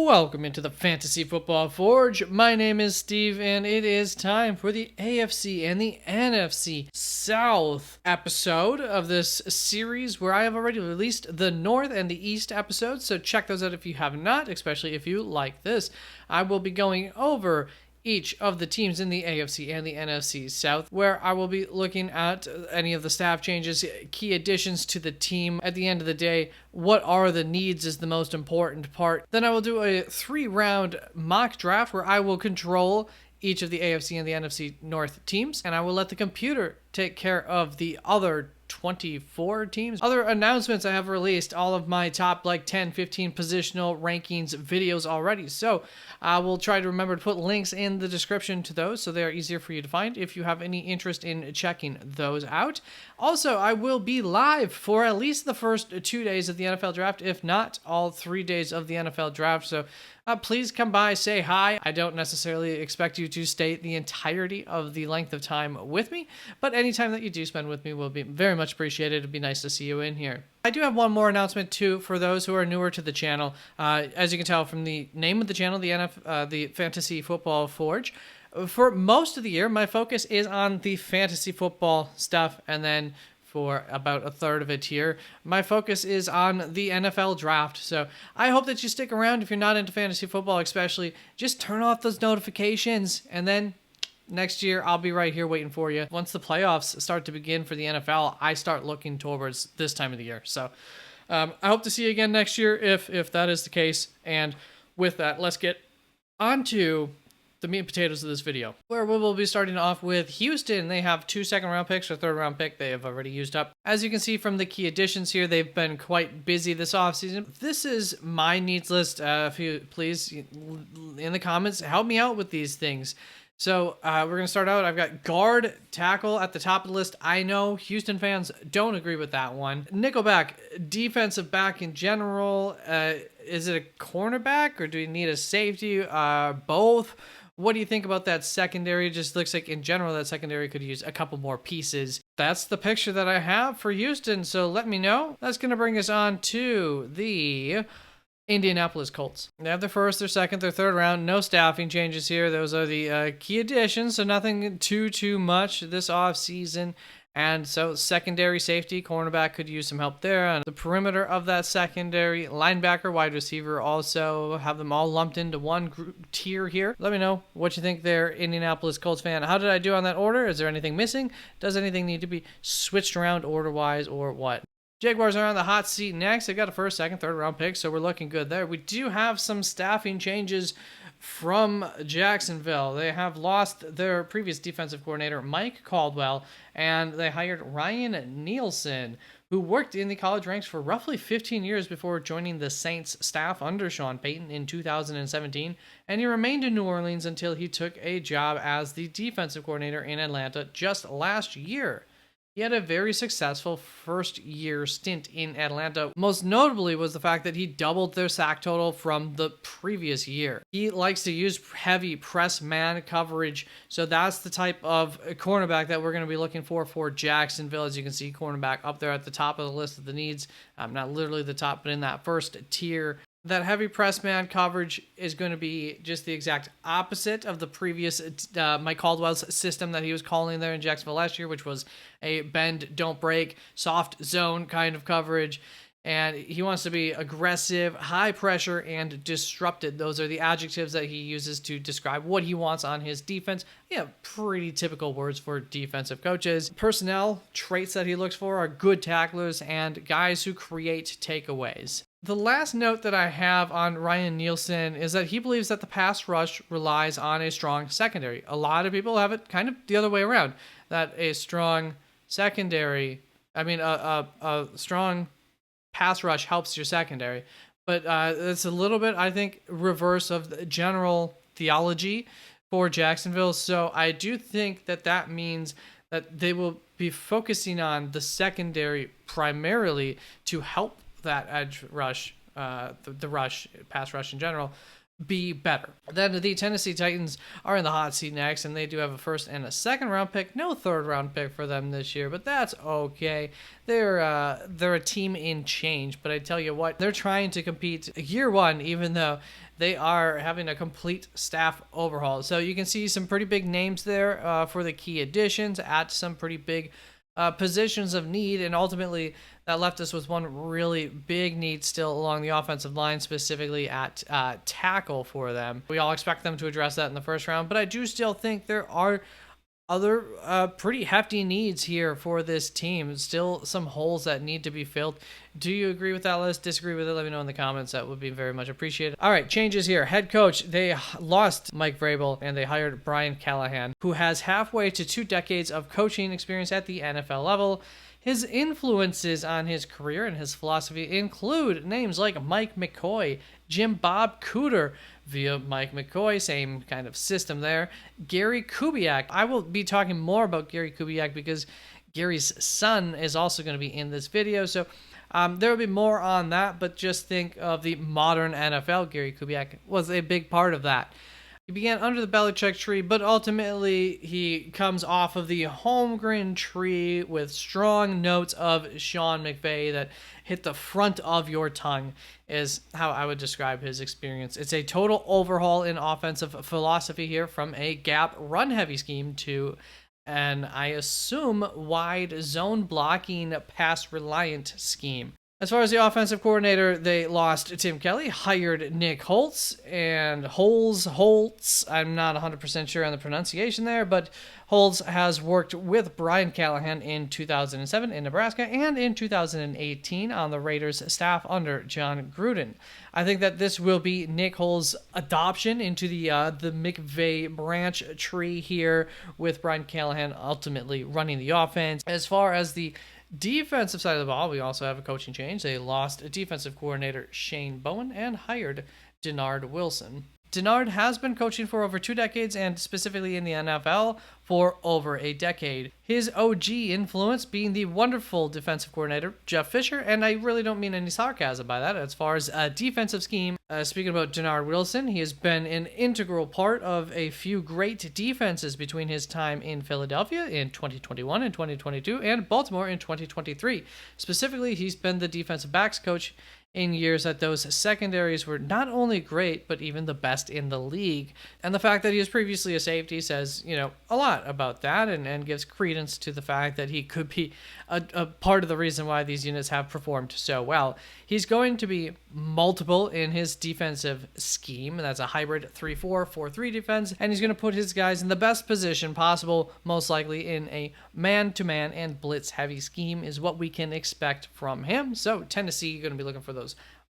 Welcome into the Fantasy Football Forge. My name is Steve, and it is time for the AFC and the NFC South episode of this series where I have already released the North and the East episodes, so check those out if you have not, especially if you like this. I will be going over each of the teams in the AFC and the NFC South, where I will be looking at any of the staff changes, key additions to the team. At the end of the day, what are the needs is the most important part. Then I will do a 3-round mock draft where I will control each of the AFC and the NFC North teams, and I will let the computer take care of the other 24 teams. Other announcements, I have released all of my top 10, 15 positional rankings videos already. So I will try to remember to put links in the description to those so they are easier for you to find if you have any interest in checking those out. Also, I will be live for at least the first 2 days of the NFL draft, if not all 3 days of the NFL draft. So please come by, say hi. I don't necessarily expect you to stay the entirety of the length of time with me, but any time that you do spend with me will be very much appreciated. It'd be nice to see you in here. I do have one more announcement too for those who are newer to the channel. As you can tell from the name of the channel, the Fantasy Football Forge. For most of the year, my focus is on the fantasy football stuff, and then for about a third of it here, my focus is on the NFL draft. So I hope that you stick around. If you're not into fantasy football especially, just turn off those notifications, and then next year I'll be right here waiting for you. Once the playoffs start to begin for the NFL, I start looking towards this time of the year. So I hope to see you again next year if that is the case. And with that, let's get on to the meat and potatoes of this video, where we will be starting off with Houston. They have 2 second-round picks or third-round pick they have already used up. As you can see from the key additions here, they've been quite busy this offseason. This is my needs list. If you please, in the comments, help me out with these things. So we're going to start out. I've got guard, tackle at the top of the list. I know Houston fans don't agree with that one. Nickelback, defensive back in general. Is it a cornerback or do we need a safety? Both. What do you think about that secondary? Just looks like in general that secondary could use a couple more pieces. That's the picture that I have for Houston, so let me know. That's going to bring us on to the Indianapolis Colts. They have their first, their second, their third round. No staffing changes here. Those are the key additions, so nothing too much this offseason. And so secondary safety, cornerback could use some help there. On the perimeter of that secondary, linebacker, wide receiver, also have them all lumped into one tier here. Let me know what you think there, Indianapolis Colts fan. How did I do on that order? Is there anything missing? Does anything need to be switched around order-wise or what? Jaguars are on the hot seat next. They've got a first, second, third round pick, so we're looking good there. We do have some staffing changes from Jacksonville. They have lost their previous defensive coordinator, Mike Caldwell, and they hired Ryan Nielsen, who worked in the college ranks for roughly 15 years before joining the Saints staff under Sean Payton in 2017, and he remained in New Orleans until he took a job as the defensive coordinator in Atlanta just last year. He had a very successful first-year stint in Atlanta. Most notably was the fact that he doubled their sack total from the previous year. He likes to use heavy press man coverage, so that's the type of cornerback that we're going to be looking for Jacksonville. As you can see, cornerback up there at the top of the list of the needs. Not literally the top, but in that first tier. That heavy press man coverage is going to be just the exact opposite of the previous Mike Caldwell's system that he was calling there in Jacksonville last year, which was a bend, don't break, soft zone kind of coverage. And he wants to be aggressive, high pressure, and disrupted. Those are the adjectives that he uses to describe what he wants on his defense. Yeah, pretty typical words for defensive coaches. Personnel traits that he looks for are good tacklers and guys who create takeaways. The last note that I have on Ryan Nielsen is that he believes that the pass rush relies on a strong secondary. A lot of people have it kind of the other way around, that a strong secondary, a strong pass rush helps your secondary. But it's a little bit, I think, reverse of the general theology for Jacksonville. So I do think that means that they will be focusing on the secondary primarily to help that edge rush, the rush, pass rush in general. be better. Then the Tennessee Titans are in the hot seat next, and they do have a first and a second round pick. No third round pick for them this year, but that's okay. They're a team in change, but I tell you what, they're trying to compete year one, even though they are having a complete staff overhaul. So you can see some pretty big names there for the key additions at some pretty big positions of need, and ultimately that left us with one really big need still along the offensive line, specifically at tackle for them. We all expect them to address that in the first round, but I do still think there are other pretty hefty needs here for this team. Still some holes that need to be filled. Do you agree with that list? Disagree with it? Let me know in the comments. That would be very much appreciated. All right, changes here. Head coach, they lost Mike Vrabel and they hired Brian Callahan, who has halfway to 2 decades of coaching experience at the NFL level. His influences on his career and his philosophy include names like Mike McCoy, Jim Bob Cooter via Mike McCoy, same kind of system there. Gary Kubiak. I will be talking more about Gary Kubiak because Gary's son is also going to be in this video. So there will be more on that, but just think of the modern NFL. Gary Kubiak was a big part of that. He began under the Belichick tree, but ultimately he comes off of the Holmgren tree with strong notes of Sean McVay that hit the front of your tongue, is how I would describe his experience. It's a total overhaul in offensive philosophy here, from a gap run-heavy scheme to an, I assume, wide zone blocking pass-reliant scheme. As far as the offensive coordinator, they lost Tim Kelly, hired Nick Holtz, and Holtz, I'm not 100% sure on the pronunciation there, but Holtz has worked with Brian Callahan in 2007 in Nebraska and in 2018 on the Raiders staff under John Gruden. I think that this will be Nick Holtz's adoption into the McVay branch tree here, with Brian Callahan ultimately running the offense. As far as the defensive side of the ball, we also have a coaching change. They lost defensive coordinator Shane Bowen and hired Denard Wilson. Denard has been coaching for over 2 decades, and specifically in the NFL for over a decade. His OG influence being the wonderful defensive coordinator Jeff Fisher, and I really don't mean any sarcasm by that. As far as a defensive scheme, speaking about Denard Wilson, he has been an integral part of a few great defenses between his time in Philadelphia in 2021 and 2022 and Baltimore in 2023. Specifically, he's been the defensive backs coach in years that those secondaries were not only great, but even the best in the league. And the fact that he was previously a safety says, a lot about that, and gives credence to the fact that he could be a part of the reason why these units have performed so well. He's going to be multiple in his defensive scheme. That's a hybrid 3-4, 4-3 defense, and he's going to put his guys in the best position possible, most likely in a man-to-man and blitz-heavy scheme is what we can expect from him. So Tennessee, you're going to be looking for those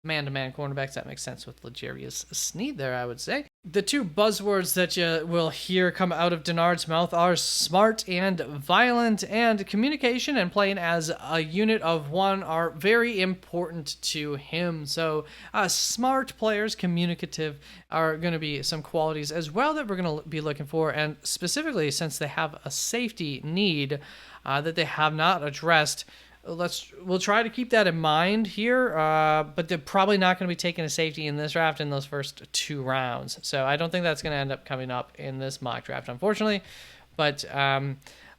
man-to-man cornerbacks. That makes sense with L'Jarius Sneed there, I would say. The 2 buzzwords that you will hear come out of Denard's mouth are smart and violent, and communication and playing as a unit of one are very important to him. So smart players, communicative, are going to be some qualities as well that we're going to be looking for, and specifically since they have a safety need that they have not addressed, we'll try to keep that in mind here, but they're probably not going to be taking a safety in this draft in those first 2 rounds. So I don't think that's going to end up coming up in this mock draft, unfortunately. But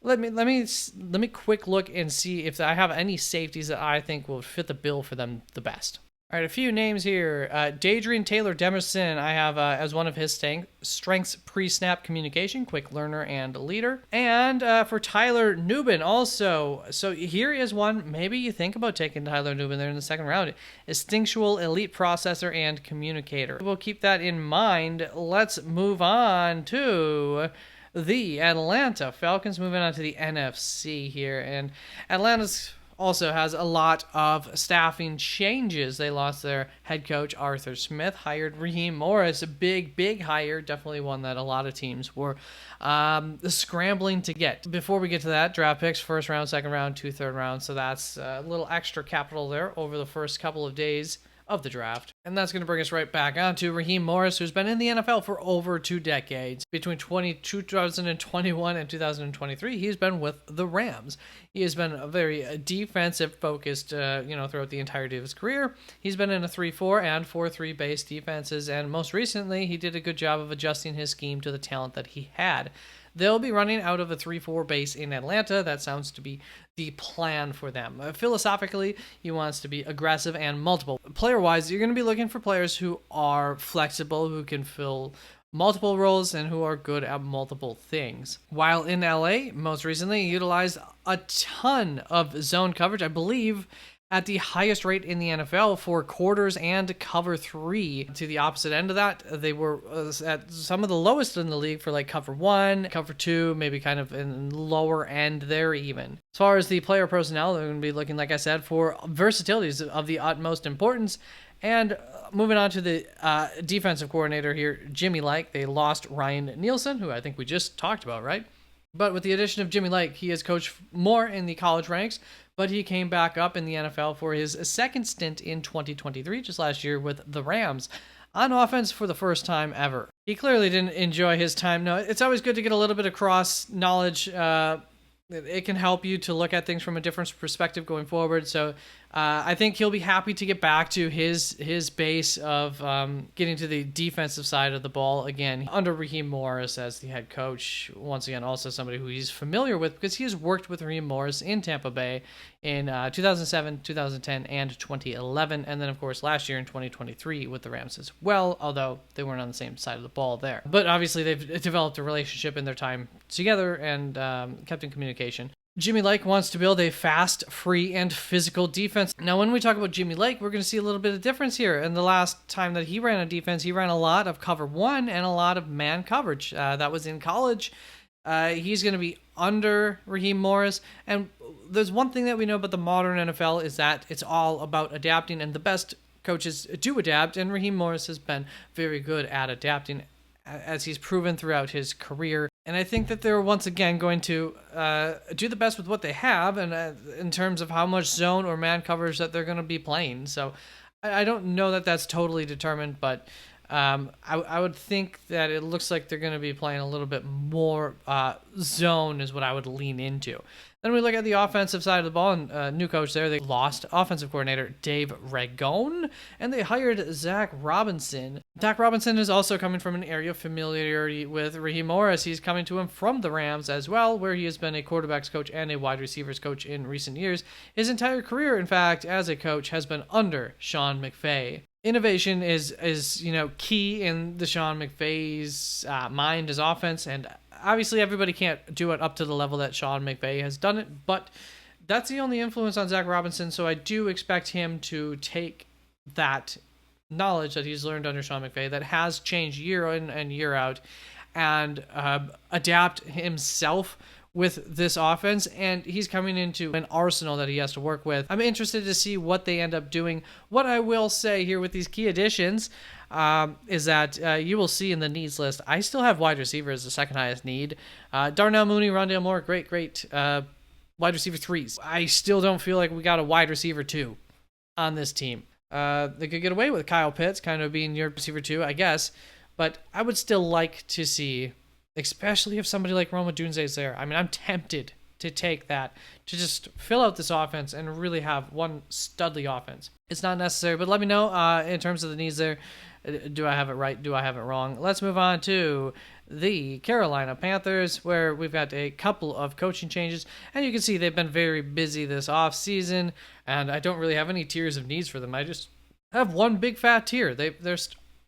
let me quick look and see if I have any safeties that I think will fit the bill for them the best. All right, a few names here. Dadrian Taylor Demerson, I have as one of his strengths pre-snap communication, quick learner and leader. And for Tyler Nubin also. So here is one, maybe you think about taking Tyler Nubin there in the second round. Instinctual elite processor and communicator. We'll keep that in mind. Let's move on to the Atlanta Falcons, moving on to the NFC here. And Atlanta's also has a lot of staffing changes. They lost their head coach, Arthur Smith, hired Raheem Morris, a big hire, definitely one that a lot of teams were scrambling to get. Before we get to that, draft picks, first round, second round, 2 third rounds, so that's a little extra capital there over the first couple of days of the draft. And that's going to bring us right back on to Raheem Morris, who's been in the NFL for over 2 decades. Between 2021 and 2023, he's been with the Rams. He has been a very defensive-focused, throughout the entirety of his career. He's been in a 3-4 and 4-3 base defenses, and most recently, he did a good job of adjusting his scheme to the talent that he had. They'll be running out of a 3-4 base in Atlanta. That sounds to be the plan for them. Philosophically, he wants to be aggressive and multiple. Player-wise, you're going to be looking for players who are flexible, who can fill multiple roles, and who are good at multiple things. While in LA, most recently, he utilized a ton of zone coverage, I believe, at the highest rate in the NFL for quarters and cover 3. To the opposite end of that, they were at some of the lowest in the league for like cover 1, cover 2, maybe kind of in lower end there even. As far as the player personnel, they're going to be looking, like I said, for versatilities of the utmost importance. And moving on to the defensive coordinator here, Jimmy Lake. They lost Ryan Nielsen, who I think we just talked about, right? But with the addition of Jimmy Lake, he has coached more in the college ranks, but he came back up in the NFL for his second stint in 2023, just last year with the Rams, on offense for the first time ever. He clearly didn't enjoy his time. No, it's always good to get a little bit of cross knowledge. It can help you to look at things from a different perspective going forward. So I think he'll be happy to get back to his base of getting to the defensive side of the ball again under Raheem Morris as the head coach. Once again, also somebody who he's familiar with because he has worked with Raheem Morris in Tampa Bay in 2007, 2010, and 2011. And then, of course, last year in 2023 with the Rams as well, although they weren't on the same side of the ball there. But obviously, they've developed a relationship in their time together and kept in communication. Jimmy Lake wants to build a fast, free, and physical defense. Now, when we talk about Jimmy Lake, we're going to see a little bit of difference here. And the last time that he ran a defense, he ran a lot of cover 1 and a lot of man coverage. That was in college. He's going to be under Raheem Morris. And there's one thing that we know about the modern NFL is that it's all about adapting, and the best coaches do adapt, and Raheem Morris has been very good at adapting, as he's proven throughout his career. And I think that they're once again going to do the best with what they have, and in terms of how much zone or man coverage that they're going to be playing. So I don't know that that's totally determined, but I would think that it looks like they're going to be playing a little bit more zone is what I would lean into. Then we look at the offensive side of the ball, and new coach there. They lost offensive coordinator Dave Ragone, and they hired Zach Robinson. Zach Robinson is also coming from an area of familiarity with Raheem Morris. He's coming to him from the Rams as well, where he has been a quarterbacks coach and a wide receivers coach in recent years. His entire career, in fact, as a coach, has been under Sean McVay. Innovation is key in the Sean McVay's mind as offense, and obviously everybody can't do it up to the level that Sean McVay has done it, but that's the only influence on Zach Robinson, so I do expect him to take that knowledge that he's learned under Sean McVay that has changed year in and year out and adapt himself with this offense, and he's coming into an arsenal that he has to work with. I'm interested to see what they end up doing. What I will say here with these key additions is that you will see in the needs list, I still have wide receiver as the second highest need. Darnell Mooney, Rondale Moore, great wide receiver 3s. I still don't feel like we got a wide receiver 2 on this team. They could get away with Kyle Pitts kind of being your receiver 2, I guess, but I would still like to see, especially if somebody like Rome Odunze is there. I mean, I'm tempted to take that, to just fill out this offense and really have one studly offense. It's not necessary, but let me know in terms of the needs there. Do I have it right? Do I have it wrong? Let's move on to the Carolina Panthers, where we've got a couple of coaching changes, and you can see they've been very busy this offseason, and I don't really have any tiers of needs for them. I just have one big fat tier. They're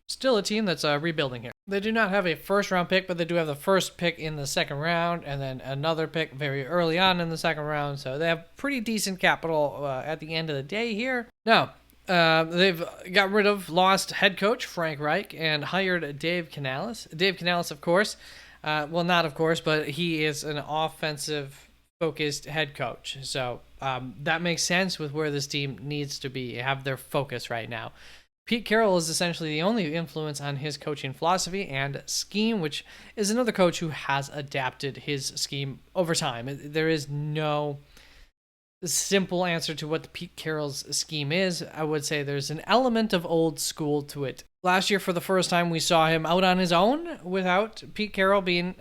still a team that's rebuilding here. They do not have a first-round pick, but they do have the first pick in the second round, and then another pick very early on in the second round, so they have pretty decent capital at the end of the day here. Now, they've got rid of lost head coach Frank Reich and hired Dave Canales. Dave Canales, of course, well, not of course, but he is an offensive-focused head coach, so that makes sense with where this team needs to be, have their focus right now. Pete Carroll is essentially the only influence on his coaching philosophy and scheme, which is another coach who has adapted his scheme over time. There is no simple answer to what the Pete Carroll's scheme is. I would say there's an element of old school to it. Last year, for the first time, we saw him out on his own without Pete Carroll being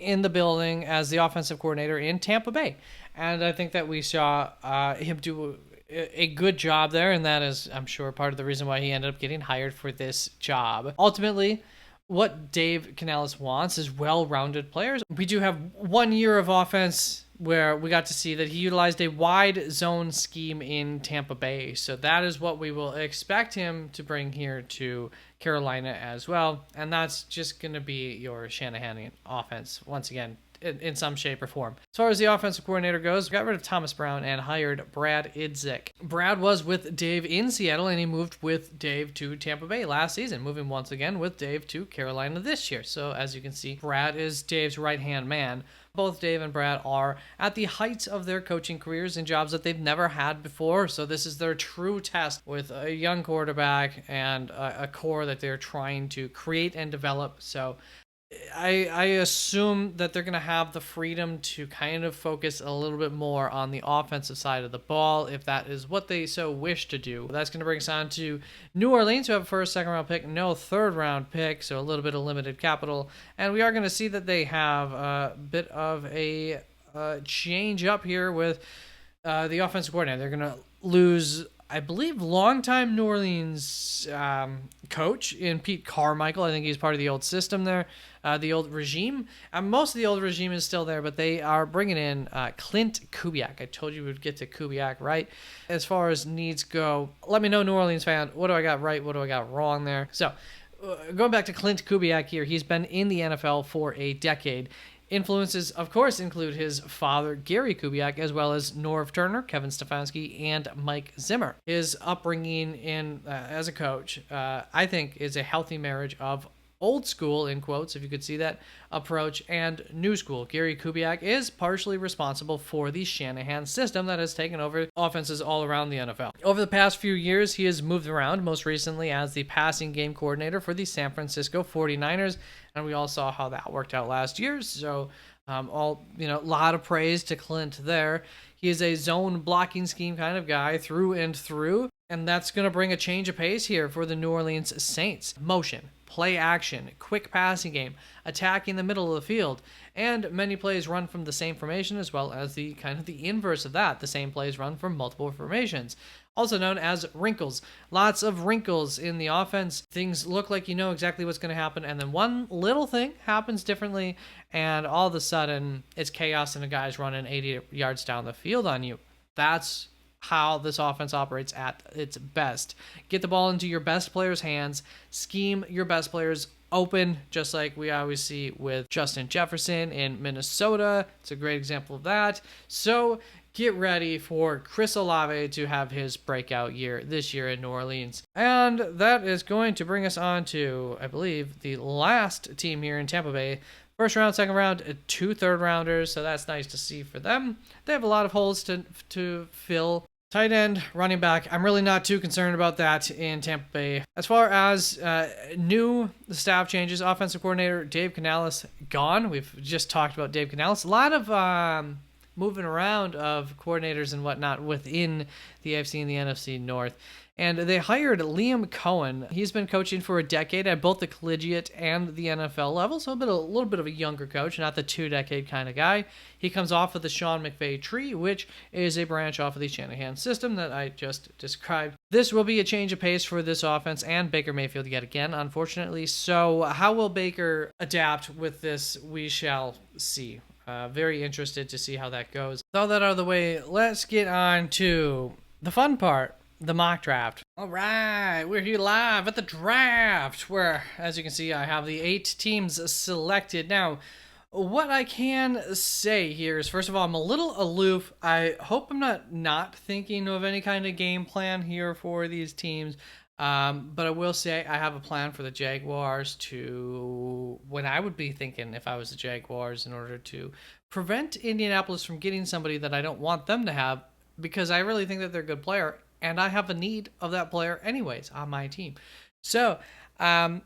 in the building as the offensive coordinator in Tampa Bay. And I think that we saw him do a good job there, and that is, I'm sure, part of the reason why he ended up getting hired for this job. Ultimately, what Dave Canales wants is well-rounded players. We do have 1 year of offense where we got to see that he utilized a wide zone scheme in Tampa Bay. So that is what we will expect him to bring here to Carolina as well. And that's just going to be your Shanahan offense once again, in some shape or form. As far as the offensive coordinator goes, we got rid of Thomas Brown and hired Brad Idzik. Brad was with Dave in Seattle, and he moved with Dave to Tampa Bay last season, moving once again with Dave to Carolina this year. So as you can see, Brad is Dave's right-hand man. Both Dave and Brad are at the heights of their coaching careers in jobs that they've never had before. So this is their true test with a young quarterback and a core that they're trying to create and develop. So I assume that they're going to have the freedom to kind of focus a little bit more on the offensive side of the ball if that is what they so wish to do. That's going to bring us on to New Orleans, who have a first, second round pick, no third round pick, so a little bit of limited capital. And we are going to see that they have a bit of a change up here with the offensive coordinator. They're going to lose, I believe, longtime New Orleans coach in Pete Carmichael. I think he's part of the old system there, the old regime. Most of the old regime is still there, but they are bringing in Clint Kubiak. I told you we would get to Kubiak, right? As far as needs go, let me know, New Orleans fan, what do I got right? What do I got wrong there? So going back to Clint Kubiak here, he's been in the NFL for a decade. Influences, of course, include his father, Gary Kubiak, as well as Norv Turner, Kevin Stefanski, and Mike Zimmer. His upbringing as a coach, I think, is a healthy marriage of old school, in quotes, if you could see that, approach, and new school. Gary Kubiak is partially responsible for the Shanahan system that has taken over offenses all around the NFL. Over the past few years, he has moved around, most recently as the passing game coordinator for the San Francisco 49ers, and we all saw how that worked out last year, so a lot of praise to Clint there. He is a zone blocking scheme kind of guy through and through, and that's going to bring a change of pace here for the New Orleans Saints. Motion, play action, quick passing game, attacking the middle of the field, and many plays run from the same formation, as well as the kind of the inverse of that. The same plays run from multiple formations, also known as wrinkles. Lots of wrinkles in the offense. Things look like you know exactly what's going to happen, and then one little thing happens differently, and all of a sudden it's chaos and a guy's running 80 yards down the field on you. That's how this offense operates at its best. Get the ball into your best players' hands, scheme your best players open, just like we always see with Justin Jefferson in Minnesota. It's a great example of that. So get ready for Chris Olave to have his breakout year this year in New Orleans. And that is going to bring us on to, I believe, the last team here in Tampa Bay. First round, second round, 2 third rounders, so that's nice to see for them. They have a lot of holes to fill. Tight end, running back, I'm really not too concerned about that in Tampa Bay. As far as new staff changes, offensive coordinator Dave Canales gone. We've just talked about Dave Canales. A lot of moving around of coordinators and whatnot within the AFC and the NFC North. And they hired Liam Cohen. He's been coaching for a decade at both the collegiate and the NFL level, so a little bit of a younger coach, not the 2-decade kind of guy. He comes off of the Sean McVay tree, which is a branch off of the Shanahan system that I just described. This will be a change of pace for this offense and Baker Mayfield yet again, unfortunately. So how will Baker adapt with this? We shall see. Very interested to see how that goes. With all that out of the way, let's get on to the fun part. The mock draft. All right, we're here live at the draft where, as you can see, I have the 8 teams selected. Now, what I can say here is, first of all, I'm a little aloof. I hope I'm not thinking of any kind of game plan here for these teams. But I will say I have a plan for the Jaguars to what I would be thinking if I was the Jaguars in order to prevent Indianapolis from getting somebody that I don't want them to have, because I really think that they're a good player. And I have a need of that player anyways on my team. So I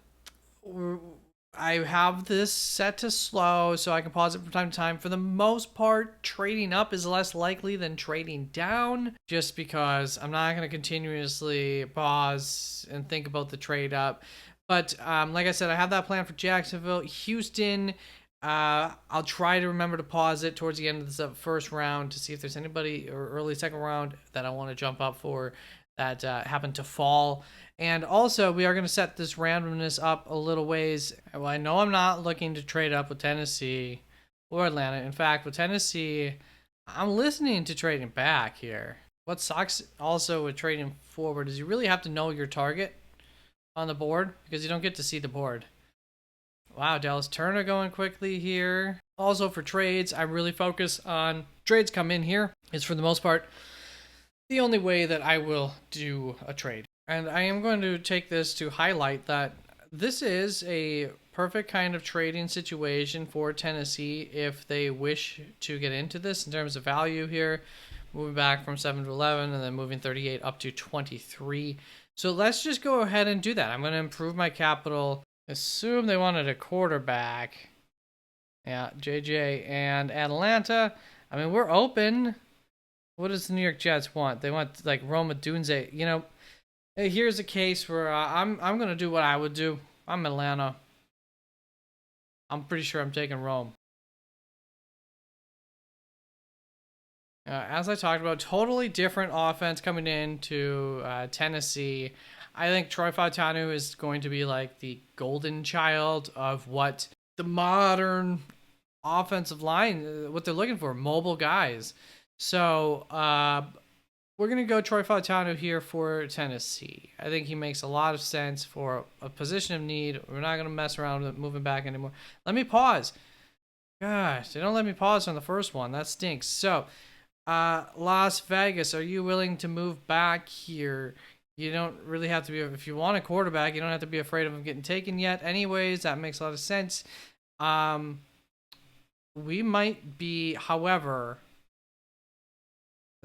I have this set to slow so I can pause it from time to time. For the most part, trading up is less likely than trading down, just because I'm not going to continuously pause and think about the trade up. But like I said, I have that plan for Jacksonville. Houston, I'll try to remember to pause it towards the end of the first round to see if there's anybody, or early second round, that I want to jump up for that happened to fall. And also, we are going to set this randomness up a little ways. Well, I know I'm not looking to trade up with Tennessee or Atlanta. In fact, with Tennessee, I'm listening to trading back here. What sucks also with trading forward is you really have to know your target on the board, because you don't get to see the board. Wow, Dallas Turner going quickly here. Also for trades, I really focus on trades come in here. It's for the most part the only way that I will do a trade. And I am going to take this to highlight that this is a perfect kind of trading situation for Tennessee if they wish to get into this in terms of value here. Moving back from 7 to 11 and then moving 38 up to 23. So let's just go ahead and do that. I'm going to improve my capital. Assume they wanted a quarterback. Yeah, JJ and Atlanta. I mean, we're open. What does the New York Jets want? They want like Roma Dunze. You know, here's a case where I'm going to do what I would do. I'm Atlanta. I'm pretty sure I'm taking Rome. As I talked about, totally different offense coming into Tennessee. I think Troy Fautanu is going to be like the golden child of what the modern offensive line, what they're looking for, mobile guys. So we're going to go Troy Fautanu here for Tennessee. I think he makes a lot of sense for a position of need. We're not going to mess around with moving back anymore. Let me pause. Gosh, they don't let me pause on the first one. That stinks. So, Las Vegas, are you willing to move back here? You don't really have to be, if you want a quarterback, you don't have to be afraid of him getting taken yet. Anyways, that makes a lot of sense. We might be, however,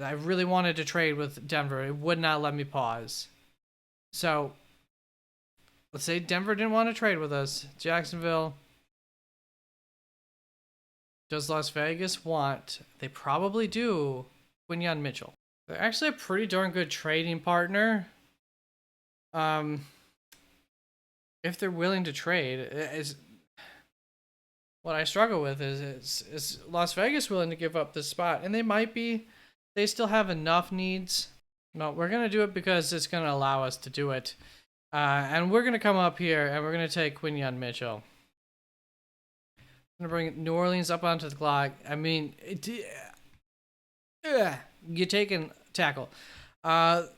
I really wanted to trade with Denver. It would not let me pause. So, let's say Denver didn't want to trade with us. Jacksonville. Does Las Vegas want? They probably do. Quinyon Mitchell. They're actually a pretty darn good trading partner. If they're willing to trade, is what I struggle with is Las Vegas willing to give up this spot? And they might be. They still have enough needs. No, we're gonna do it because it's gonna allow us to do it. And we're gonna come up here and we're gonna take Quinyon Mitchell. I'm going to bring New Orleans up onto the clock. I mean, you're taking tackle. So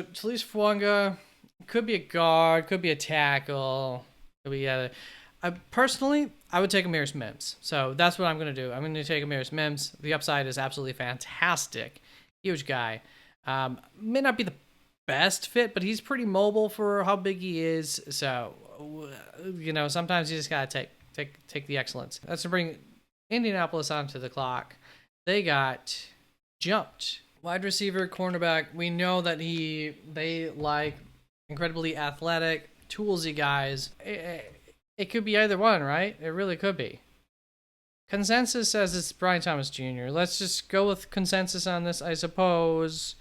Talise Fuanga could be a guard, could be a tackle, could be other. Personally, I would take Amiris Mims. So that's what I'm going to do. I'm going to take Amiris Mims. The upside is absolutely fantastic. Huge guy. May not be the best fit, but he's pretty mobile for how big he is. So, you know, sometimes you just got to take the excellence. That's to bring Indianapolis onto the clock. They got jumped. Wide receiver, cornerback. We know that they like incredibly athletic, toolsy guys. It could be either one, right? It really could be. Consensus says it's Brian Thomas Jr. Let's just go with consensus on this, I suppose.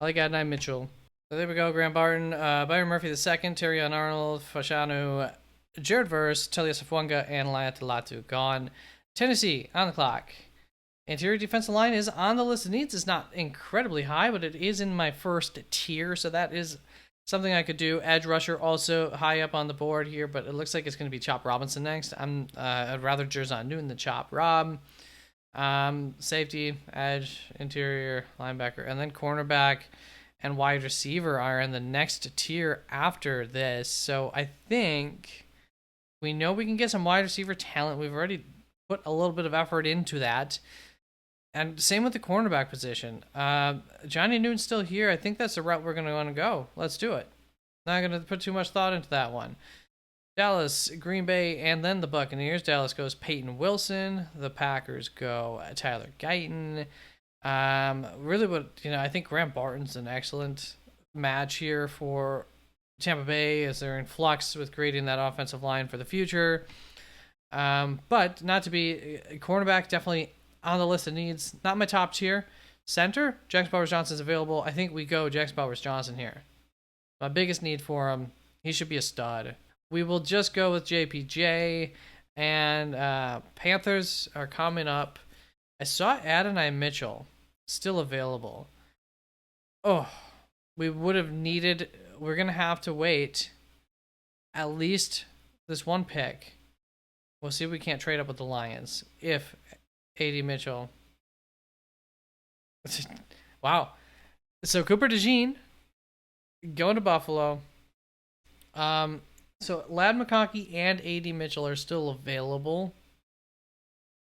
I like Adonai Mitchell. So there we go. Graham Barton, Byron Murphy II, Terrion Arnold, Fashanu, Jared Verse, Talius Afuanga, and Laiatu Latu gone. Tennessee on the clock. Interior defensive line is on the list of needs. It's not incredibly high, but it is in my first tier, so that is something I could do. Edge rusher also high up on the board here, but it looks like it's going to be Chop Robinson next. I'd rather Jerzon Newton than Chop Rob. Safety, edge, interior, linebacker, and then cornerback and wide receiver are in the next tier after this. So I think we know we can get some wide receiver talent. We've already put a little bit of effort into that. And same with the cornerback position. Johnny Newton's still here. I think that's the route we're going to want to go. Let's do it. Not going to put too much thought into that one. Dallas, Green Bay, and then the Buccaneers. Dallas goes Peyton Wilson. The Packers go Tyler Guyton. Really, I think Graham Barton's an excellent match here for Tampa Bay as they're in flux with creating that offensive line for the future. But not to be a cornerback, definitely on the list of needs. Not my top tier. Center, Jax Bowers-Johnson's available. I think we go Jax Bowers-Johnson here. My biggest need for him, he should be a stud. We will just go with JPJ. And Panthers are coming up. I saw Adonai Mitchell still available. Oh, we would have needed... We're going to have to wait at least this one pick. We'll see if we can't trade up with the Lions. If A.D. Mitchell... Wow. So Cooper DeJean going to Buffalo. So Ladd McConkey and A.D. Mitchell are still available.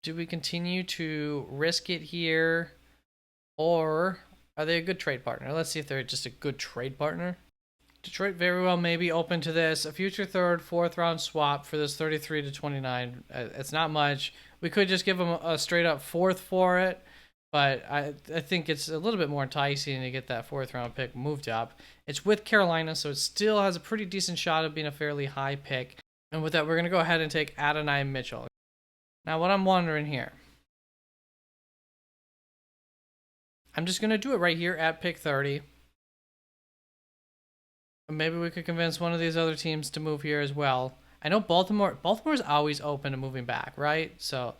Do we continue to risk it here? Or are they a good trade partner? Let's see if they're just a good trade partner. Detroit very well may be open to this. A future third, fourth round swap for this 33 to 29. It's not much. We could just give them a straight up fourth for it. But I think it's a little bit more enticing to get that fourth round pick moved up. It's with Carolina, so it still has a pretty decent shot of being a fairly high pick. And with that, we're going to go ahead and take Adonai Mitchell. Now, what I'm wondering here. I'm just going to do it right here at pick 30. Maybe we could convince one of these other teams to move here as well. I know Baltimore's always open to moving back, right? So,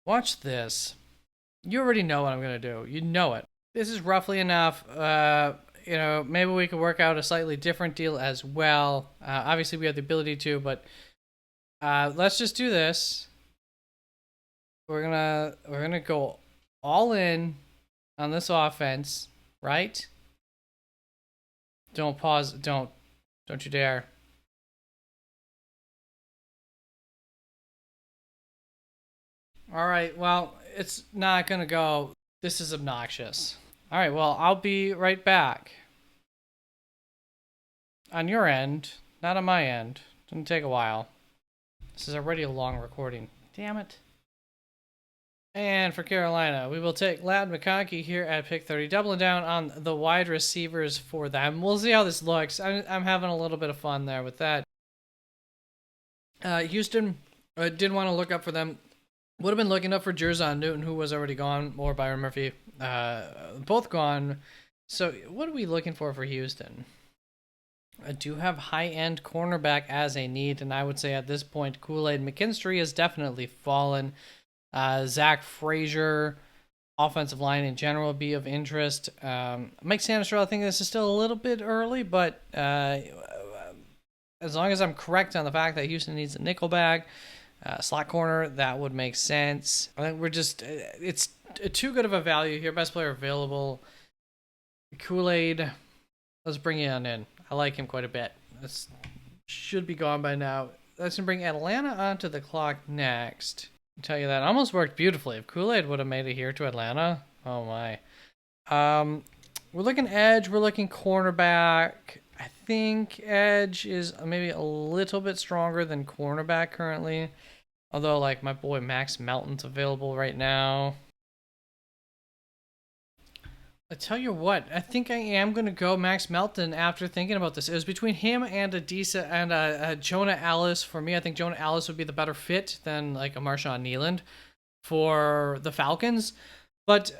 watch this. You already know what I'm going to do. You know it. This is roughly enough. Maybe we could work out a slightly different deal as well. Obviously, we have the ability to, but let's just do this. We're gonna go all in on this offense, right? Don't pause. Don't you dare. All right. Well, it's not going to go. This is obnoxious. All right. Well, I'll be right back. On your end, not on my end. It's going to take a while. This is already a long recording. Damn it. And for Carolina, we will take Ladd McConkey here at pick 30, doubling down on the wide receivers for them. We'll see how this looks. I'm having a little bit of fun there with that. Houston did want to look up for them. Would have been looking up for Jerzon Newton, who was already gone, or Byron Murphy. Both gone. So what are we looking for Houston? I do have high-end cornerback as a need, and I would say at this point, Kool-Aid McKinstry has definitely fallen. Zach Frazier, offensive line in general, would be of interest. Mike Sanistrell, I think this is still a little bit early, but as long as I'm correct on the fact that Houston needs a nickel bag, slot corner, that would make sense. I think it's too good of a value here. Best player available. Kool-Aid, let's bring it on in. I like him quite a bit. This should be gone by now. Let's bring Atlanta onto the clock next. I'll tell you that. It almost worked beautifully. If Kool-Aid would have made it here to Atlanta, oh my. We're looking edge. We're looking cornerback. I think edge is maybe a little bit stronger than cornerback currently. Although, like, my boy Max Melton's available right now. I tell you what, I think I am going to go Max Melton after thinking about this. It was between him and Jonah Ellis. For me, I think Jonah Ellis would be the better fit than, like, a Marshawn Kneeland for the Falcons. But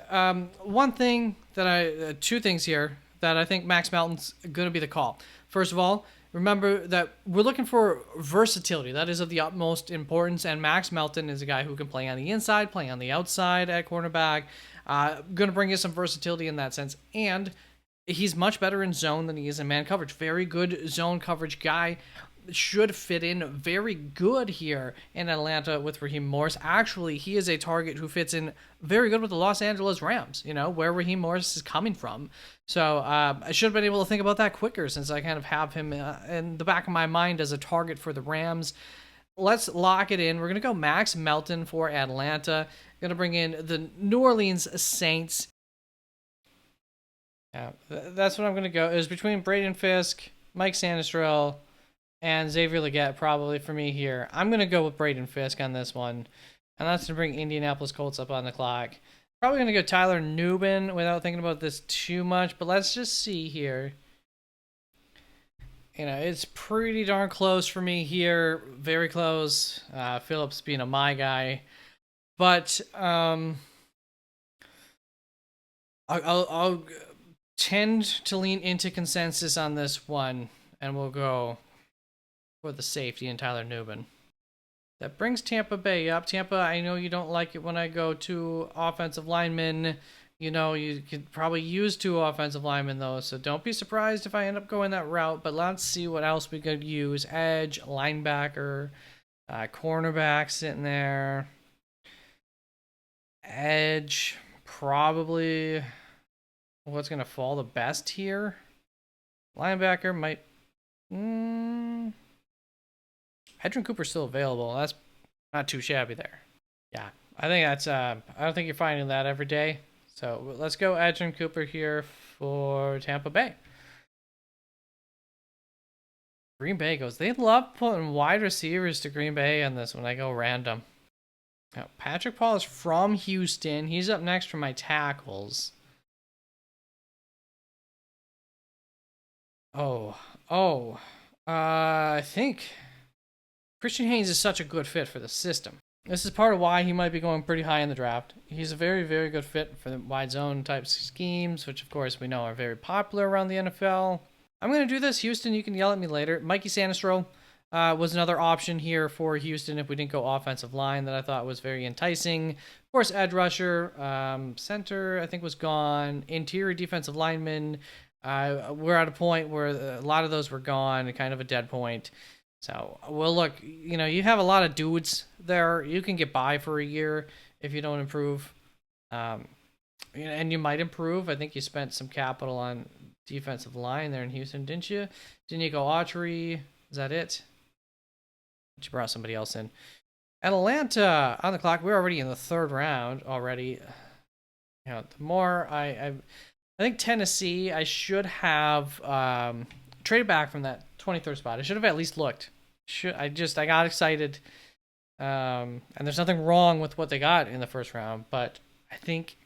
two things here that I think Max Melton's going to be the call. First of all, remember that we're looking for versatility. That is of the utmost importance, and Max Melton is a guy who can play on the inside, play on the outside at cornerback. Going to bring you some versatility in that sense, and he's much better in zone than he is in man coverage. Very good zone coverage guy. Should fit in very good here in Atlanta with Raheem Morris. Actually, he is a target who fits in very good with the Los Angeles Rams, where Raheem Morris is coming from. So I should have been able to think about that quicker since I kind of have him in the back of my mind as a target for the Rams. Let's lock it in. We're going to go Max Melton for Atlanta. Going to bring in the New Orleans Saints. Yeah, that's what I'm going to go. It was between Braden Fisk, Mike Sanistrell, and Xavier Legette probably for me here. I'm going to go with Braden Fisk on this one. And that's to bring Indianapolis Colts up on the clock. Probably going to go Tyler Nubin without thinking about this too much. But let's just see here. It's pretty darn close for me here. Very close. Phillips being a my guy. But I'll tend to lean into consensus on this one, and we'll go for the safety and Tyler Nubin. That brings Tampa Bay up. Tampa, I know you don't like it when I go to offensive linemen. You could probably use 2 offensive linemen, though, so don't be surprised if I end up going that route. But let's see what else we could use. Edge, linebacker, cornerback sitting there. Edge, probably what's going to fall the best here. Linebacker might... Edgerrin Cooper's still available. That's not too shabby there. Yeah, I think that's... I don't think you're finding that every day. So let's go Edgerrin Cooper here for Tampa Bay. Green Bay goes. They love putting wide receivers to Green Bay on this when I go random. Now, Patrick Paul is from Houston. He's up next for my tackles. I think Christian Haynes is such a good fit for the system. This is part of why he might be going pretty high in the draft. He's a very, very good fit for the wide zone type schemes, which of course we know are very popular around the NFL. I'm going to do this. Houston, you can yell at me later. Mikey Sanistro was another option here for Houston if we didn't go offensive line that I thought was very enticing. Of course, edge rusher, center I think was gone. Interior defensive lineman, we're at a point where a lot of those were gone, kind of a dead point. So, well, look, you have a lot of dudes there. You can get by for a year if you don't improve. And you might improve. I think you spent some capital on defensive line there in Houston, didn't you? Didn't you go Autry? Is that it? You brought somebody else in. Atlanta on the clock. We're already in the 3rd round already. The more I think Tennessee, I should have traded back from that 23rd spot. I should have at least looked. I got excited. And there's nothing wrong with what they got in the 1st round, but I think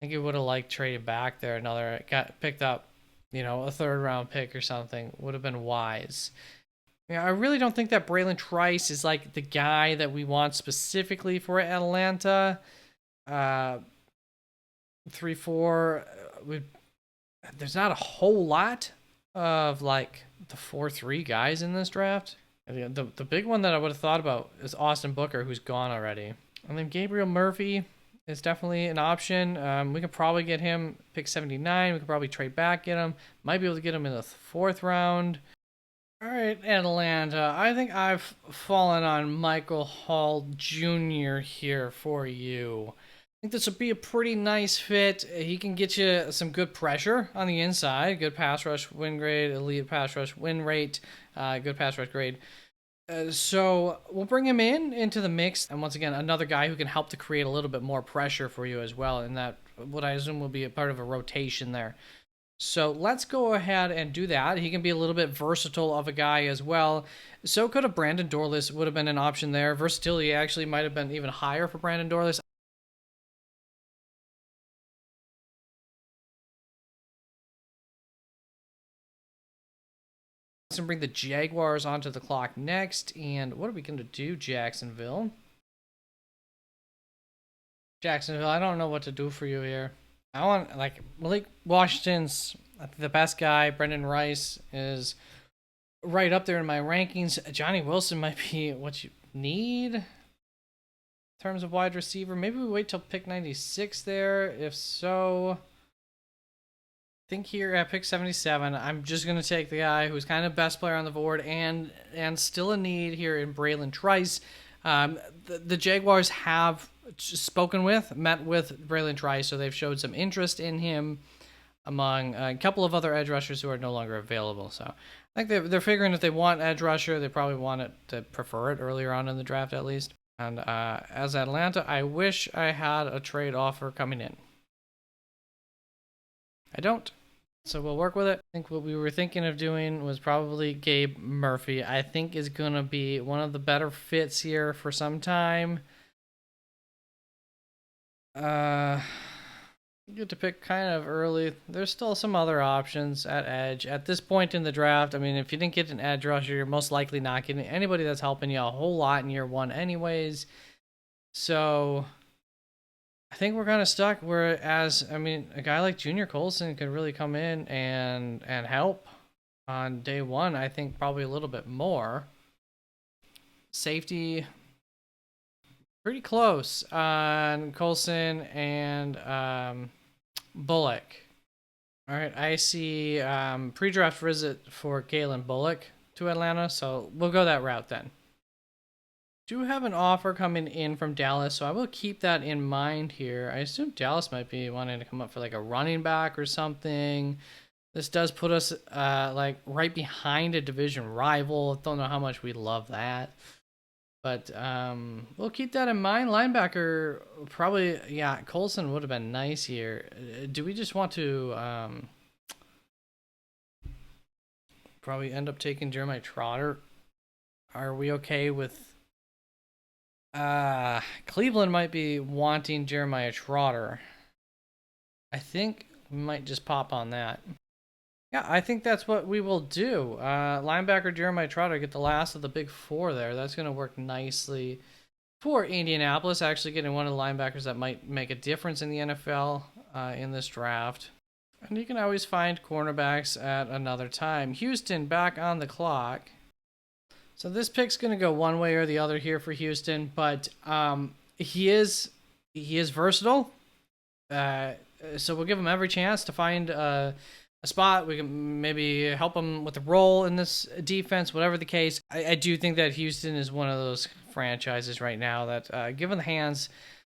it would have liked traded back there. Got picked up, a 3rd round pick or something would have been wise. I really don't think that Braylon Trice is like the guy that we want specifically for Atlanta. 3-4. There's not a whole lot of like the 4-3 guys in this draft. The big one that I would have thought about is Austin Booker, who's gone already. And then Gabriel Murphy is definitely an option. We could probably get him pick 79. We could probably trade back, get him. Might be able to get him in the 4th round. All right, Atlanta. I think I've fallen on Michael Hall Jr. here for you. I think this would be a pretty nice fit. He can get you some good pressure on the inside, good pass rush win grade, elite pass rush win rate, good pass rush grade. So we'll bring him into the mix. And once again, another guy who can help to create a little bit more pressure for you as well. And that, what I assume will be a part of a rotation there. So let's go ahead and do that. He can be a little bit versatile of a guy as well. So could have Brandon Dorless would have been an option there. Versatility actually might have been even higher for Brandon Dorless. Let's bring the Jaguars onto the clock next. And what are we going to do, Jacksonville? I don't know what to do for you here. I want, Malik Washington's the best guy. Brendan Rice is right up there in my rankings. Johnny Wilson might be what you need in terms of wide receiver. Maybe we wait till pick 96 there. If so, I think here at pick 77, I'm just going to take the guy who's kind of best player on the board and still a need here in Braylon Trice. The Jaguars have met with Braylon Trice, so they've showed some interest in him among a couple of other edge rushers who are no longer available. So I think they're figuring if they want edge rusher, they probably want it to prefer it earlier on in the draft at least. And as Atlanta, I wish I had a trade offer coming in. I don't. So we'll work with it. I think what we were thinking of doing was probably Gabe Murphy. I think is going to be one of the better fits here for some time. Get to pick kind of early. There's still some other options at edge. At this point in the draft, I mean, if you didn't get an edge rusher, you're most likely not getting anybody that's helping you a whole lot in year one anyways. So I think we're kind of stuck. Whereas, I mean, a guy like Junior Colson could really come in and help on day one. I think probably a little bit more. Safety, pretty close on Colson and Bullock. All right, I see pre-draft visit for Galen Bullock to Atlanta, so we'll go that route then. Do have an offer coming in from Dallas, so I will keep that in mind here. I assume Dallas might be wanting to come up for like a running back or something. This does put us like right behind a division rival. Don't know how much we love that. But we'll keep that in mind. Linebacker, probably, yeah, Colson would have been nice here. Do we just want to probably end up taking Jeremiah Trotter? Are we okay with... Cleveland might be wanting Jeremiah Trotter. I think we might just pop on that. Yeah, I think that's what we will do. Linebacker Jeremiah Trotter, get the last of the big four there. That's going to work nicely for Indianapolis, actually getting one of the linebackers that might make a difference in the NFL in this draft. And you can always find cornerbacks at another time. Houston back on the clock. So this pick's going to go one way or the other here for Houston, but he is versatile. So we'll give him every chance to find a spot. We can maybe help him with the role in this defense, whatever the case. I do think that Houston is one of those franchises right now that, given the hands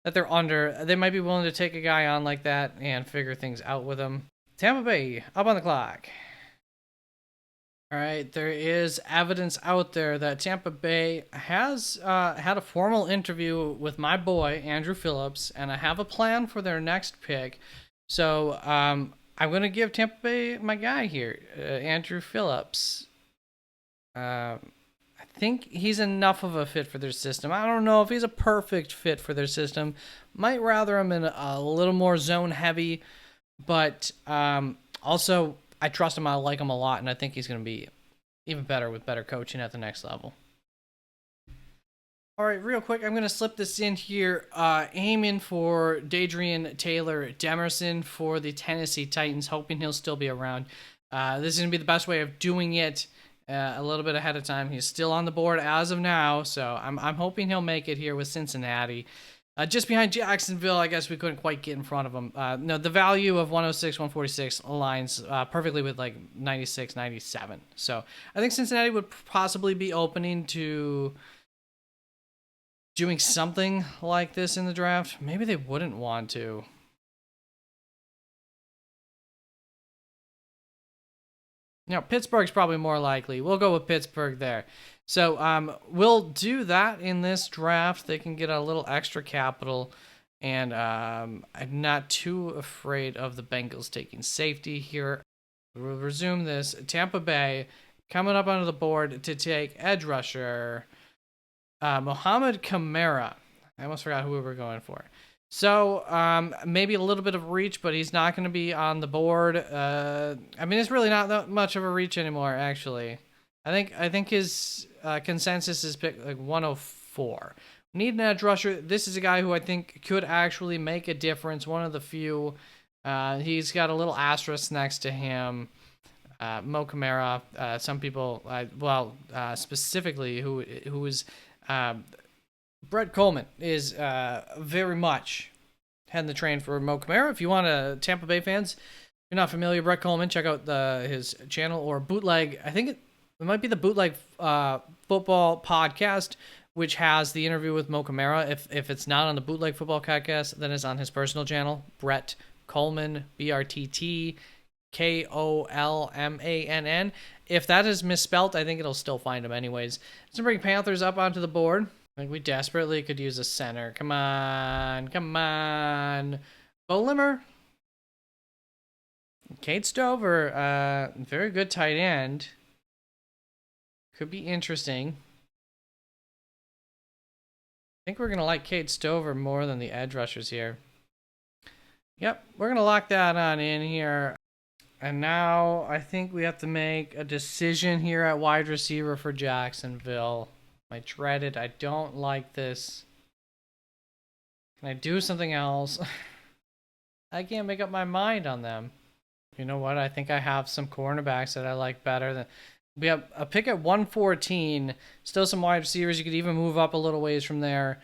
that they're under, they might be willing to take a guy on like that and figure things out with him. Tampa Bay, up on the clock. All right, there is evidence out there that Tampa Bay has had a formal interview with my boy, Andrew Phillips, and I have a plan for their next pick. So I'm going to give Tampa Bay my guy here, Andrew Phillips. I think he's enough of a fit for their system. I don't know if he's a perfect fit for their system. Might rather him in a little more zone heavy, but also... I trust him. I like him a lot, and I think he's going to be even better with better coaching at the next level. All right, real quick, I'm going to slip this in here. Aiming for Dadrian Taylor Demerson for the Tennessee Titans, hoping he'll still be around. This is going to be the best way of doing it a little bit ahead of time. He's still on the board as of now, so I'm hoping he'll make it here with Cincinnati. Just behind Jacksonville, I guess we couldn't quite get in front of them. No, the value of 106, 146 aligns perfectly with like 96, 97. So I think Cincinnati would possibly be opening to doing something like this in the draft. Maybe they wouldn't want to. Now, Pittsburgh's probably more likely. We'll go with Pittsburgh there. So we'll do that in this draft. They can get a little extra capital, and I'm not too afraid of the Bengals taking safety here. We'll resume this. Tampa Bay coming up onto the board to take edge rusher Mohamed Kamara. I almost forgot who we were going for. So maybe a little bit of reach, but he's not going to be on the board. I mean, it's really not that much of a reach anymore, actually. I think his consensus is pick like 104. Need an edge rusher. This is a guy who I think could actually make a difference. One of the few. He's got a little asterisk next to him. Mo Kamara. Some people, specifically who is Brett Coleman is very much heading the train for Mo Kamara. If you want to, Tampa Bay fans, if you're not familiar, Brett Coleman, check out his channel or Bootleg. I think it might be the Bootleg Football Podcast, which has the interview with Mo Kamara. If it's not on the Bootleg Football Podcast, then it's on his personal channel, Brett Coleman, BRTT Kolmann. If that is misspelt, I think it'll still find him anyways. Let's bring Panthers up onto the board. I think we desperately could use a center. Come on. Bo Limmer. Kate Stover, very good tight end. Could be interesting. I think we're going to like Kate Stover more than the edge rushers here. Yep, we're going to lock that on in here. And now I think we have to make a decision here at wide receiver for Jacksonville. I dread it. I don't like this. Can I do something else? I can't make up my mind on them. You know what? I think I have some cornerbacks that I like better than. We have a pick at 114. Still some wide receivers. You could even move up a little ways from there.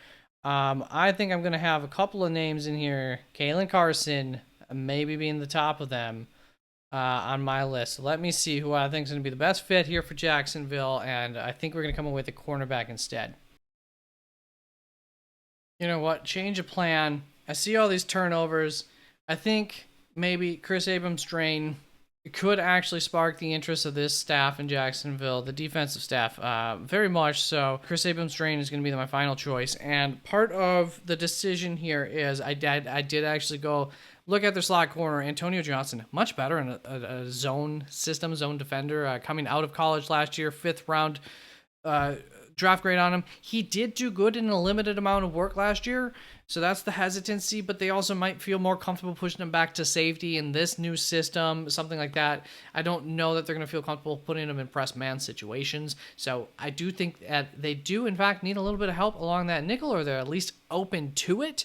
I think I'm going to have a couple of names in here. Kalen Carson, maybe being the top of them on my list. So let me see who I think is going to be the best fit here for Jacksonville. And I think we're going to come up with a cornerback instead. You know what? Change of plan. I see all these turnovers. I think maybe Chris Abrams-Draine could actually spark the interest of this staff in Jacksonville, the defensive staff, very much so. Chris Abrams-Draine is going to be my final choice, and part of the decision here is I did actually go look at their slot corner, Antonio Johnson, much better in a zone system, zone defender, coming out of college last year, 5th round draft grade on him. He did do good in a limited amount of work last year, so that's the hesitancy, but they also might feel more comfortable pushing him back to safety in this new system, something like that. I don't know that they're going to feel comfortable putting him in press man situations, so I do think that they do, in fact, need a little bit of help along that nickel, or they're at least open to it.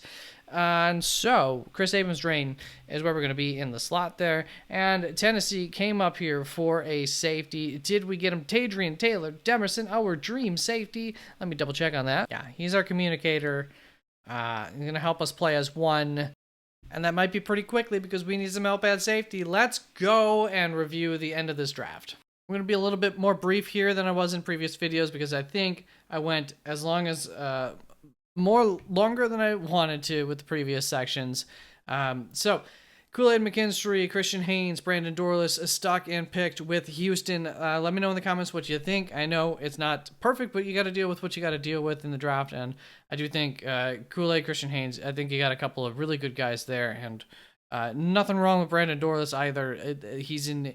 And so, Chris Abrams-Draine is where we're going to be in the slot there. And Tennessee came up here for a safety. Did we get him? Tadrian Taylor Demerson, our dream safety. Let me double check on that. Yeah, he's our communicator. He's going to help us play as one. And that might be pretty quickly because we need some help at safety. Let's go and review the end of this draft. I'm going to be a little bit more brief here than I was in previous videos because I think I went as long as... longer than I wanted to with the previous sections. So, Kool-Aid McKinstry, Christian Haynes, Brandon Dorlus, stuck and picked with Houston. Let me know in the comments what you think. I know it's not perfect, but you got to deal with what you got to deal with in the draft. And I do think Kool-Aid, Christian Haynes, I think you got a couple of really good guys there. And nothing wrong with Brandon Dorlus either. He's an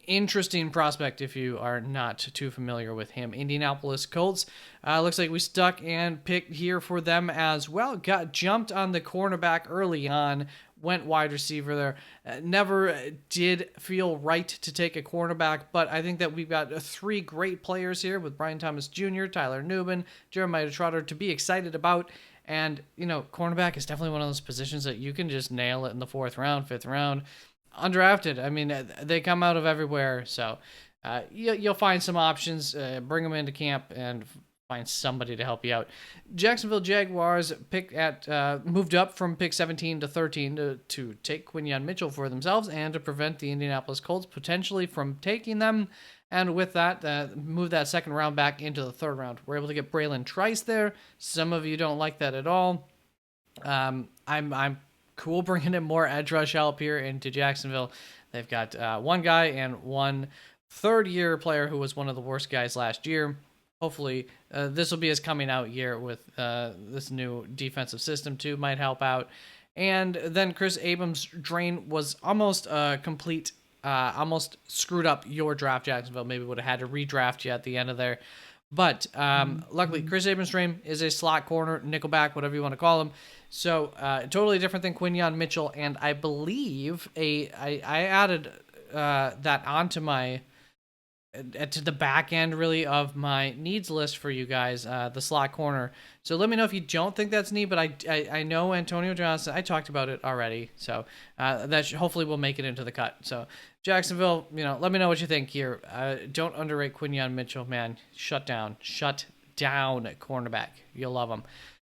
interesting prospect if you are not too familiar with him. Indianapolis Colts. Looks like we stuck and picked here for them as well. Got jumped on the cornerback early on. Went wide receiver there. Never did feel right to take a cornerback, but I think that we've got 3 great players here with Brian Thomas Jr., Tyler Nubin, Jeremiah Trotter to be excited about. And, you know, cornerback is definitely one of those positions that you can just nail it in the 4th round, 5th round. Undrafted. I mean, they come out of everywhere, so you'll find some options. Bring them into camp and find somebody to help you out. Jacksonville Jaguars moved up from pick 17 to 13 to take Quinyon Mitchell for themselves and to prevent the Indianapolis Colts potentially from taking them. And with that, move that 2nd round back into the 3rd round. We're able to get Braylon Trice there. Some of you don't like that at all. I'm cool bringing in more edge rush help here into Jacksonville. They've got one guy and one 3rd-year player who was one of the worst guys last year. Hopefully, this will be his coming out year with this new defensive system too. Might help out. And then Chris Abrams-Draine was almost complete, almost screwed up your draft, Jacksonville. Maybe would have had to redraft you at the end of there. But luckily, Chris Abrams-Draine is a slot corner, nickelback, whatever you want to call him. So totally different than Quinyon Mitchell, and I believe I added that onto my to the back end really of my needs list for you guys, the slot corner. So let me know if you don't think that's neat, but I know Antonio Johnson. I talked about it already, so that hopefully will make it into the cut. So Jacksonville, you know, let me know what you think here. Don't underrate Quinyon Mitchell, man. Shut down cornerback. You'll love him.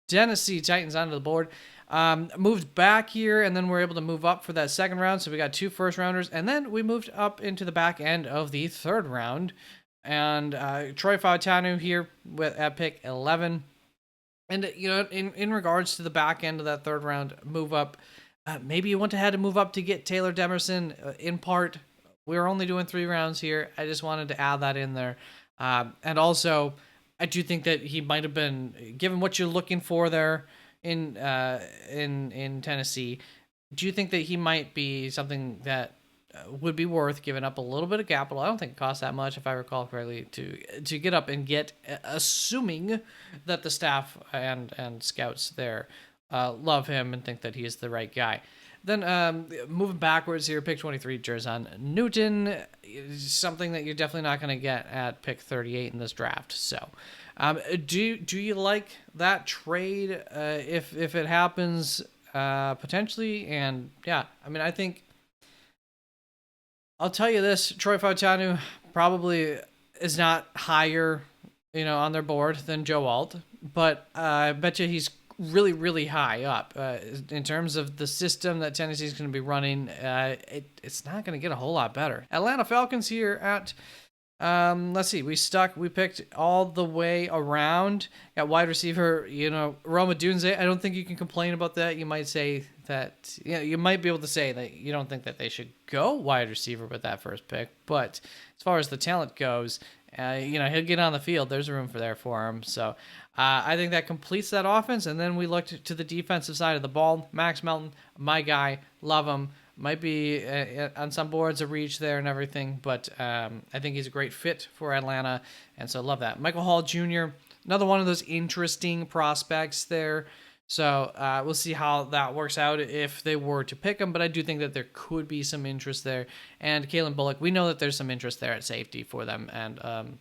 Tennessee Titans onto the board. Moved back here, and then we're able to move up for that 2nd round. So we got 2 first-rounders, and then we moved up into the back end of the 3rd round. And Troy Fautanu here at pick 11. And, you know, in regards to the back end of that 3rd round move up, maybe you had to move up to get Taylor Demerson in part. We were only doing 3 rounds here. I just wanted to add that in there. And also, I do think that he might have been, given what you're looking for there in Tennessee, do you think that he might be something that would be worth giving up a little bit of capital? I don't think it costs that much, if I recall correctly, to get up and get, assuming that the staff and scouts there love him and think that he is the right guy. Then moving backwards here, pick 23, Jer'Zhan Newton, is something that you're definitely not going to get at pick 38 in this draft. So do you like that trade if it happens potentially? And yeah, I mean, I think I'll tell you this, Troy Fautanu probably is not higher, on their board than Joe Alt, but I bet you he's really, really high up in terms of the system that Tennessee's going to be running. It's not going to get a whole lot better. Atlanta Falcons here at, let's see, we picked all the way around at wide receiver, Roma Dunze. I don't think you can complain about that. You might say that, you might be able to say that you don't think that they should go wide receiver with that first pick, but as far as the talent goes, he'll get on the field. There's room for him. So I think that completes that offense. And then we looked to the defensive side of the ball. Max Melton, my guy, love him. Might be on some boards a reach there and everything, but I think he's a great fit for Atlanta, and so love that. Michael Hall Jr., another one of those interesting prospects there. So we'll see how that works out if they were to pick him, but I do think that there could be some interest there. And Kalen Bullock, we know that there's some interest there at safety for them, and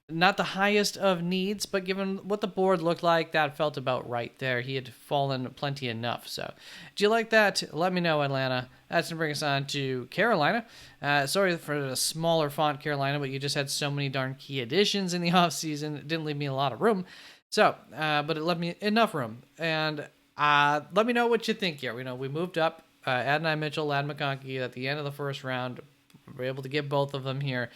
not the highest of needs, but given what the board looked like, that felt about right there. He had fallen plenty enough. So do you like that? Let me know, Atlanta. That's going to bring us on to Carolina. Sorry for the smaller font, Carolina, but you just had so many darn key additions in the offseason. It didn't leave me a lot of room. So, but it left me enough room. And let me know what you think here. We moved up Adonai Mitchell, Lad McConkey at the end of the first round. We were able to get both of them here.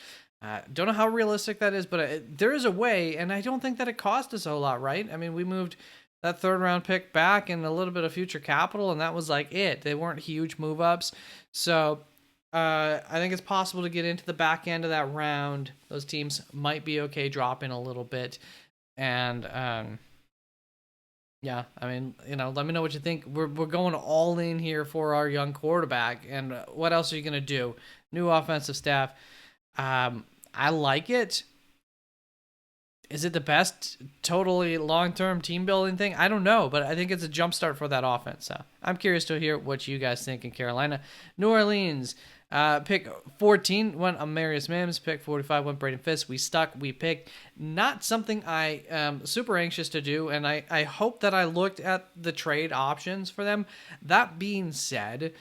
Don't know how realistic that is, but there is a way, and I don't think that it cost us a whole lot, right? I mean, we moved that third-round pick back and a little bit of future capital, and that was like it. They weren't huge move-ups. So I think it's possible to get into the back end of that round. Those teams might be okay dropping a little bit. And yeah, I mean, let me know what you think. We're going all in here for our young quarterback. And what else are you going to do? New offensive staff. I like it. Is it the best totally long-term team building thing? I don't know, but I think it's a jump start for that offense. So I'm curious to hear what you guys think in Carolina. New Orleans, pick 14 went Amarius Mims. Pick 45 went Braden Fisk. We picked not something I am super anxious to do, and I hope that I looked at the trade options for them. That being said,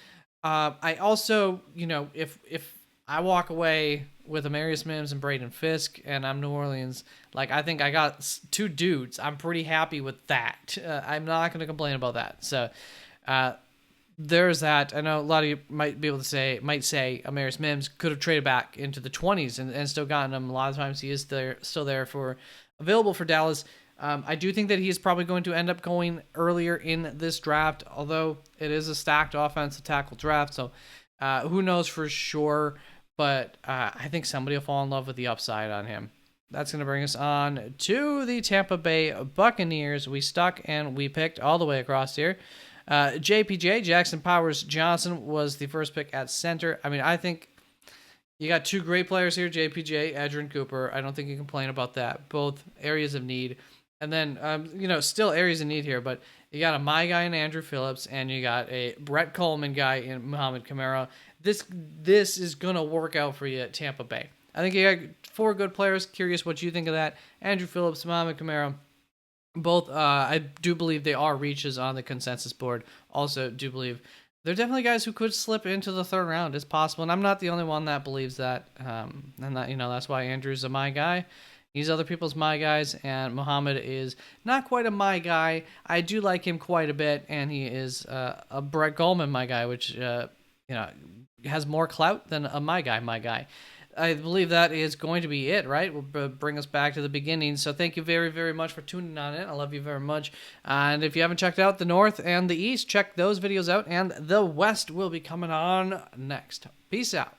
I also, if I walk away with Amarius Mims and Braden Fisk, and I'm New Orleans, I think I got two dudes. I'm pretty happy with that. I'm not going to complain about that. So there's that. I know a lot of you might say Amarius Mims could have traded back into the 20s and still gotten him. A lot of times he is still there available for Dallas. I do think that he's probably going to end up going earlier in this draft, although it is a stacked offensive tackle draft. So who knows for sure. But I think somebody will fall in love with the upside on him. That's going to bring us on to the Tampa Bay Buccaneers. We stuck and we picked all the way across here. JPJ, Jackson Powers Johnson, was the first pick at center. I mean, I think you got two great players here, JPJ, Adrian Cooper. I don't think you can complain about that. Both areas of need. And then, still areas of need here, but you got a my guy in Andrew Phillips, and you got a Brett Coleman guy in Muhammad Kamara. This is going to work out for you at Tampa Bay. I think you got four good players. Curious what you think of that. Andrew Phillips, Muhammad Kamara, both, I do believe they are reaches on the consensus board. Also do believe they're definitely guys who could slip into the third round. It's possible, and I'm not the only one that believes that. And that, that's why Andrew's a my guy. These other people's my guys, and Muhammad is not quite a my guy. I do like him quite a bit, and he is a Brett Coleman my guy, which has more clout than a my guy. I believe that is going to be it, right? We'll bring us back to the beginning. So thank you very, very much for tuning on in. I love you very much. And if you haven't checked out the North and the East, check those videos out. And the West will be coming on next. Peace out.